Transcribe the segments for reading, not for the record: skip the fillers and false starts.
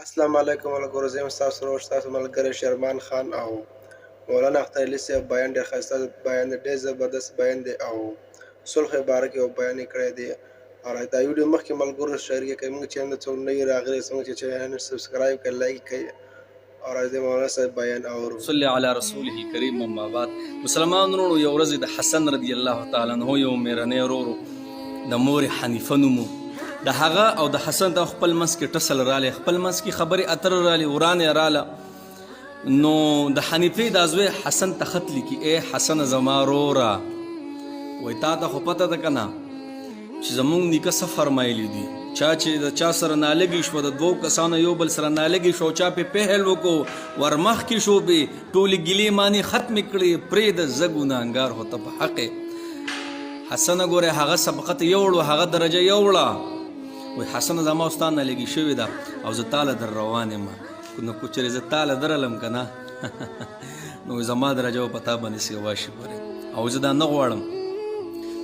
السلام علیکم ملګرو، زه یم ستاسو ورور ستاسو ملګری شرمان خان او مولانا اختر علي صاحب بیان ډېر ښایسته بیان دی، ډېر زبردست بیان دی او صلح باره کې یو بیان یې کړی دی. او دا ویډیو مخکې ملګرو شریکه کړئ، موږ چینل ته څوک نوي راغلي زموږ چې چینل سبسکرایب کړئ، لایک کړئ او راځئ مولانا صاحب بیان اورو. صلی علی رسوله کریم. اما بعد، مسلمان ورونو، یو ورځ د حسن رضی الله تعالی عنہ یو میرنی ورورو د مور حنیفه نومو د هغه او د حسن د خپل منځ کې ټسل رالی، خپل منځ کې خبرې اتر رالی، ورانې راله. نو د حنیفې د زوی حسن ته خط لیکي: ای حسن زما وروره، وایي تا ته خو پته ده که نه چې زمونږ نیکه څه فرمایلي دي، چا چې د چا سره نالګي شوه، د دوو کسانو یو بل سره نالګي شو، چا پې پهل وکړو، ورمخکې شو، پې ټولې ګیلې مانې ختمې کړې، پرېږده زه ګناهګار خو ته په حق یې. حسنه ګورې هغه سبقت یوړو، هغه درجه یوړه. وایي حسنه زما ستا نالګي شوې ده او زه تاله در روان یم، نو که چېرې زه تاله درلم که نه نو زما درجه به په تا باندې سیوا شي. ګورې او زه دا نه غواړم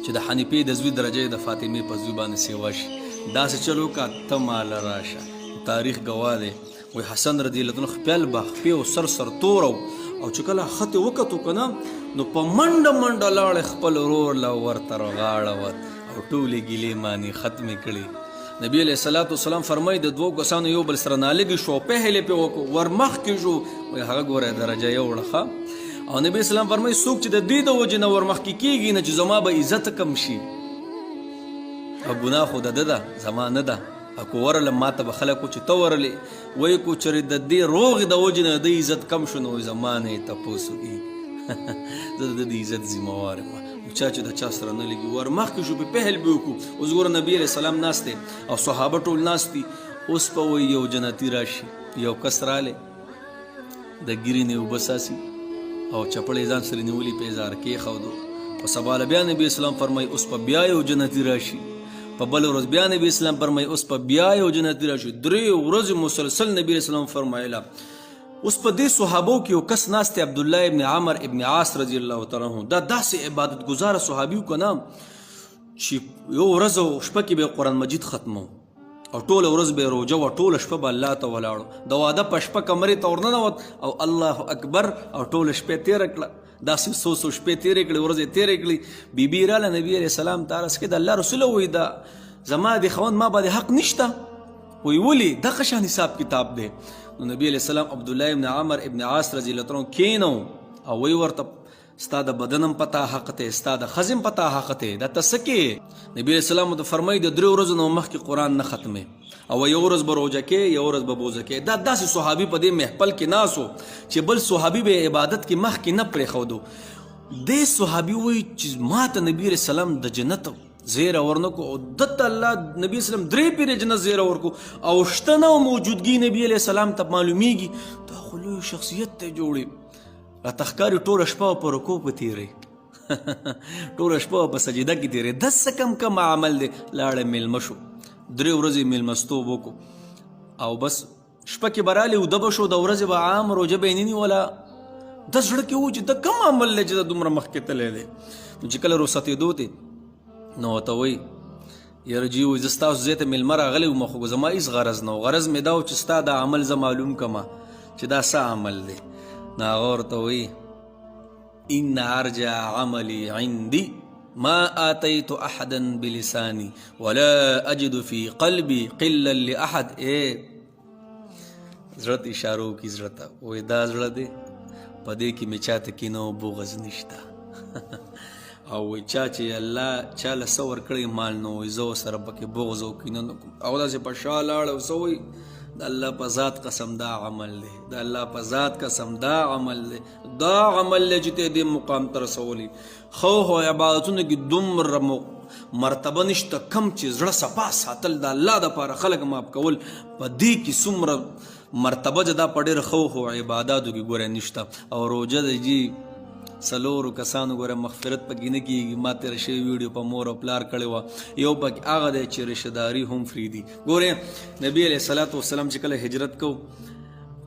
چې د حنیفې د زوی درجه د فاطمې په زوی باندې سیوا شي. داسې چل وکړه ته ماله راشه، تاریخ ګواه دی. وایي حسن رضی الله عنه خپل به خپې او سر تورو او چې کله خط یې وکتو که نه نو په منډه منډه لاړې خپل ورور له ورته غاړه وت او ټولې ګیلې مانې ختمې کړې. نبی علیه الصلاة والسلام فرمایي د دوو کسانو یو بل سره نالګي شو، پهل یې پې وکړو، ورمخکې شو، وایي هغه ګوره درجه یوړه ښه. او نبی اسلام فرمایي څوک چې د دې د وجې نه ورمخکې کېږي نه چې زما به عزت کم شي او ګناه خو د ده ده زما نه ده، او که ورلم ما ته به خلک و چې ته ورلې، وایي کو چېرې د دې روغې د وجې نه د ده عزت کم شو نو زما نه یې تپوس وکړي زه د ده د عزت ذمهوار یم. چا چې د چا سره نه لګي ورمخکې شو، پې پهل به وکړو. اوس ګوره نبي علیه السلام ناست دی او صحابه ټول ناست دي. اوس به وایي یو جنتي راشي، یو کس رالی د ګیرې نه اوبه څاڅي او چپړې ځان سره نیولي په اظهار کېښودو. په سبا له بیا نبي اسلام فرمایي اوس په بیا یو جنتي راشي. په بله ورځ بیا نبي اسلام فرمایي اوس په بیا یو جنتي راشي. 3 ورځې مسلسل نبي اسلام فرمایله. اوس په دې صحابو کې یو کس ناست دی، عبدالله ابن عمر ابن عاص رضی الله تعالی عنه. دا داسې عبادت ګزاره صحابي و که نه چې یو ورځ او شپه کې به قرآن مجید ختمو او ټوله ورځ به یې روژه وه، ټوله شپه به الله ته ولاړو، د واده په شپه کمرې ته ورننوت او الله اکبر او ټوله شپې تېره کړه. داسې څو شپې تېرې کړې، ورځې تېرې کړې. بیبي راله نبي علیه السلام ته عرض کړې د الله رسوله، وایي دا زما د خاوند ما باندې حق نشته. وایي ولې؟ دغه شان حساب کتاب دی. نو نبی علیه السلام عبدالله ابن عمر ابن عاص رضی الله عنه کېنو او وایي ورته ستا د بدنم پتا حق دی، ستا د ښځې پتا حق دی، دا ته څه کې؟ نبی علیه السلام ورته فرمایي د 3 ورځو نه مخکې قرآن نه ختمې او یو ورځ به روژه کې، یو ورځ به بوزه کې. دا داسې صحابي په دې محفل کې ناست و چې بل صحابي به عبادت کې مخکې نه پرېښودو. دې صحابي وایي چې ما ته نبی علیه السلام د جنت زیره ورنکو او دته الله نبی اسلام 3 پیرې جنت زیره ورکو او شته نه موجودګي نبی علیه السلام ته معلومیږي. دا خو لوی شخصیت ته جوړي راته ښکاري ټوله شپه په رکوع په تېرئ ټوله شپه په سجده کې تېرئ. داسې کم عمل دی. لاړه میلمه شو، 3 ورځې میلمستوب وکړو او بس شپه کې به رالې اوده به شو، د ورځې به عام روژه به یې نه نیوله. د زړه کې و چې د کم عمل دی چې د دومره مخکې تللی دی. نو چې کله رخصتېدو دی نو ورته وایي یاره جي وایي زه ستاسو ځای ته میلمه راغلی وم، خو زما هېڅ غرض نه و، غرض مې دا و چې ستا دا عمل زه معلوم کړمه چې دا څه عمل دی. نو هغه ورته وایي ان ارجع عملي عندي ما آتيت احدا بلساني ولا اجد في قلبي قلا لاحد. زړه ته اشاره وکړي، زړه ته وایي دا زړه دی په دې کې مې چاته کینه او بغض نشته او وایي چا چې الله چا له څه ورکړی مال نو وایي زه ورسره پکې بغض او کینه نه کوم. او داسې په شا لاړه او څه وایي د الله په ذات قسم دا عمل دی، د الله په ذات قسم دا عمل دی، دا عمل دی چې ته دې مقام ته رسولی. خو عبادتونو کې دومره مرتبه نشته کم چې زړه صفا ساتل د الله دپاره خلک معاف کول، په دې کې څومره مرتبه ده دا په ډېر خو عباداتو کې ګوره نشته. او روژه د جي 4 کسانو ګوره مغفرت پکې نه کېږي. ما تېره شوې ویډیو په مور او پلار کړې وه. یو پکې هغه دی چې رشتهداري هم فري دي. ګورې نبي علیه الصلاة والسلام چې کله هجرت کو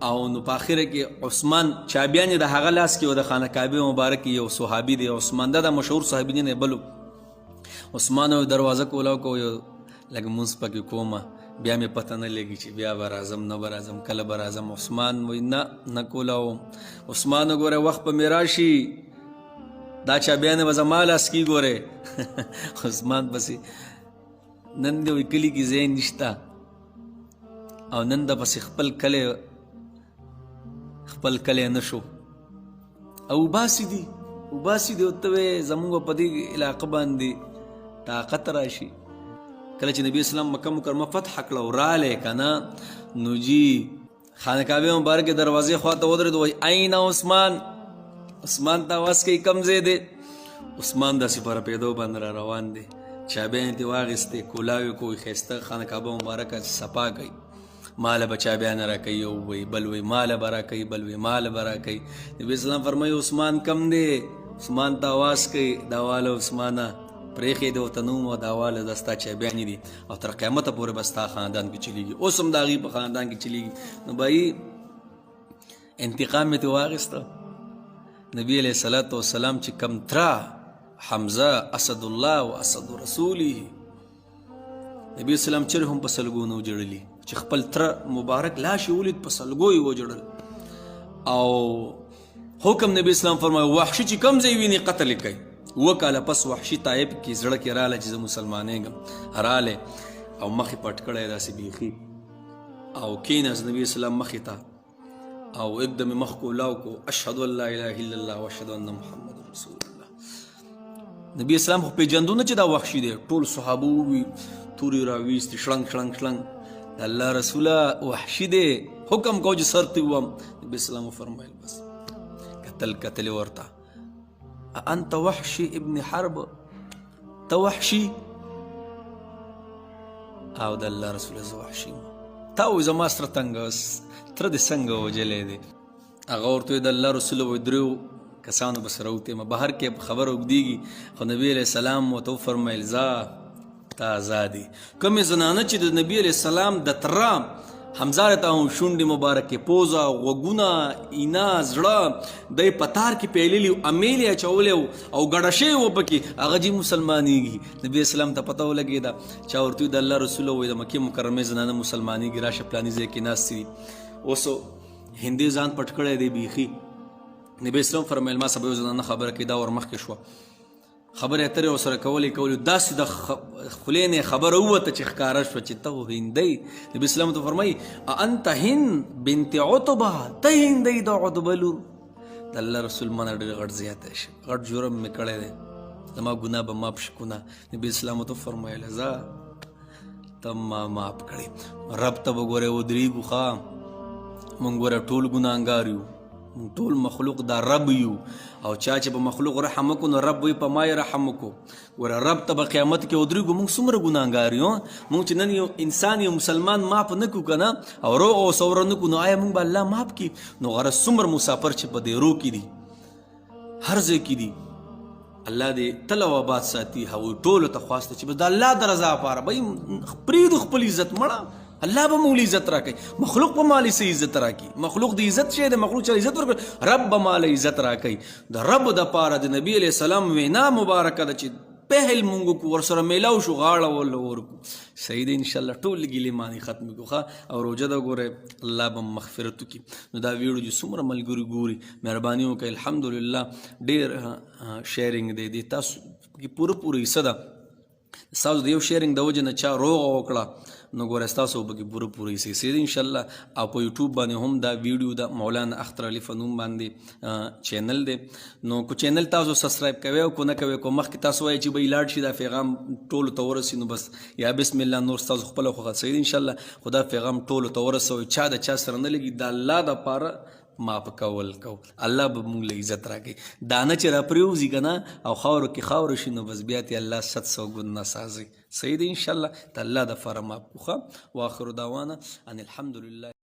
او نو په آخره کې عثمان چابیان یې د هغه لاس کې و د خانه کعبې مبارک یو صحابي دی عثمان، دا د مشهور صحابي نه بلو. عثمان دروازه کولاو کو یو لږ مونځ پکې کومه بیا مې پته نه لګي چې بیا به راځم نه به راځم کله به راځم. عثمان وایي نه کولاوم. عثمان وګوره وخت به مې راشي دا چابیانې به زما لاس کې ګورې. عثمان پسې نن دې وایي کلي کې ځای نشته او نن د پسې خپل کلی نه شو او وباسي دي ورته وایې زمونږ په دې علاقه باندې طاقت راشي. کله چې نبی اسلام مکه مکرمه فتح کړه او رالی که نه نو جی خانه کعبې مبارکې دروازې خواته ودرېد. وایي این عثمان ته آواز کوي کم ځای دی. عثمان داسې په رپېدو باندې را روان دی. چابیانې ترې واخېستې کولاوې کوي ښایسته خانه کعبه مبارکه صفا کوي. ماله به چابیانې را کوي یو وایي بل وایي ماله به را کوي بل وایي ماله به را کوي. نبي اسلام فرمایي عثمان کم دی. عثمان ته آواز کوي دا واله عثمانه پرېښې دی ورته نوم او دا واله دا ستا چابیانې دي او تر قیامته پورې به ستا خاندان کې چلیږي. اوس هم د هغې په خاندان کې چلیږي. نو بهایي انتقام مې ترې واخېسته. نبی علیه الصلاة والسلام چې کم تره حمزه اسد الله و اسد رسوله نبی اسلام چرې هم په سلګو نه وجړلي چې خپل تره مبارک لاش یې ولید په سلګو یې وجړل او حکم نبی اسلام فرمایي وحشي چې کم ځای ویني قتل یې کوي. 2 کاله پس وحشي طایب کې زړه کې راله چې زه مسلمانېږم رالی او مخې پټ کړی داسې بیخي او کېناست نبي اسلام مخې ته او एकदम مخ کو لاو کو اشهد ان لا اله الا الله واشهد ان محمد رسول الله. نبی اسلام خو پیژندو نه چې دا وحشي دی. ټول صحابه وي تورې راویستې شړنګ الله رسوله وحشي دی حکم کو چې سر ته ووم. نبی اسلام فرمایل بس قتل ورته انت وحشي ابن حرب ته وحشي او د الله رسول زه وحشي تا وایي زما سره تنګ تره دې څنګه وجلی دی. هغه ورته وایي د الله رسول وایي دریو کسانو به سره وتېمه بهر کې خبره اوږدېږي خو نبي علیه السلام ورته وفرمیل ځه تا ازادي. کومې زنانه چې د نبي علیه السلام د تره همزاره ته شونډې مبارکې پوزه غوږونه اینا زړه دی په تار کې پیللي امیل یې اچولی او ګډه شوی و پکې هغه جي مسلمانېږي. نبي اسلام ته پته ولګېده چا ورته وایي د الله رسول وایي د مکې مکرمې زنانه مسلمانېږي راشه پلاني ځای کې ناستې دي. اوس هندي ځان پټ کړی دی بیخي. نبي اسلام فرمیل ما سبا یو زنانه خبره کوي دا ور مخکې شوه خبرې اترې ورسره کولې داسې د خولې نه خبره ووته چې ښکاره شوه چې ته هندی. نبي اسلام ته فرمایي انت هند بنت عتبه ته هندی د عتبه لور. د الله رسول مانه ډېر غټ زیاتی شي غټ جرم مې کړی دی زما ګناه به ماف شي کنه. نبي اسلام ته فرمایله ځه ته ما ماف کړې. رب ته به ګورې ودرېږو ښه مونږ ګوره ټول ګناهګار یو ټول مخلوق دا رب یو او چا چې په مخلوق رحم وکړو نو رب وایي په ما یې رحم وکړو. ګوره رب ته به قیامت کې ودرېږو مونږ څومره ګناهګار یو مونږ چې نن یو انسان یو مسلمان ماف نه کړو که نه او روغ او سوره نه کړو نو آیا مونږ به الله ماف کړي. نو غرض څومره مسافر چې په دیرو کې دي هر ځای کې دي الله دې تل او آباد ساتي. هغوی ټولو ته خواسته چې بس د الله د رضا لپاره به پرېږدو خپل عزت مړه الله به موږ عزت راکوي. مخلوق به مالې څه عزت راکوي مخلوق د عزت شی دی مخلوق چې عزت ورکوي رب به ماله عزت راکوي. د رب دپاره د نبي علیه السلام وینا مبارکه ده چې پهل مونږ کو ورسره میلاو شو غاړه ول ورکو. صحیح دی انشاءالله ټول ګیلې مانې ختمې کړو ښه او روژه ده ګورئ الله به مغفرت وکړي. نو دا ویډیو چې څومره ملګري ګوري مهرباني وکړئ الحمدلله ډېر شیرینګ دی تاسو کې پوره حصه ده ستاسو د یو شیرینګ د وجې نه چا روغه وکړه نو ګوره ستاسو به کې پوره حصې دي انشاءالله. او په یوټیوب باندې هم دا ویډیو د مولانا اختر علي فنون باندې چینل دی نو کو چینل تاسو سبسکرایب کوئ او کو نه کوئ کو مخکې تاسو وایئ چې به لاړ شي دا پیغام ټولو ته ورسي نو بس یا بسم الله نور ستاسو خپله خوښه صحیح دی انشاءالله. خو دا پیغام ټولو ته ورسوئ چا د چا سره نه لګي د الله دپاره ماپ کول کو الله به موږ له عزت راکړي. دانه چې را پرېوځي که نه او خاورو کې خاوره شي نو بس بیا تې الله 700 ګونه سازي صحیح دی انشاءالله. د الله دپاره ماپ وخه واخر دعوانا ان الحمدلله.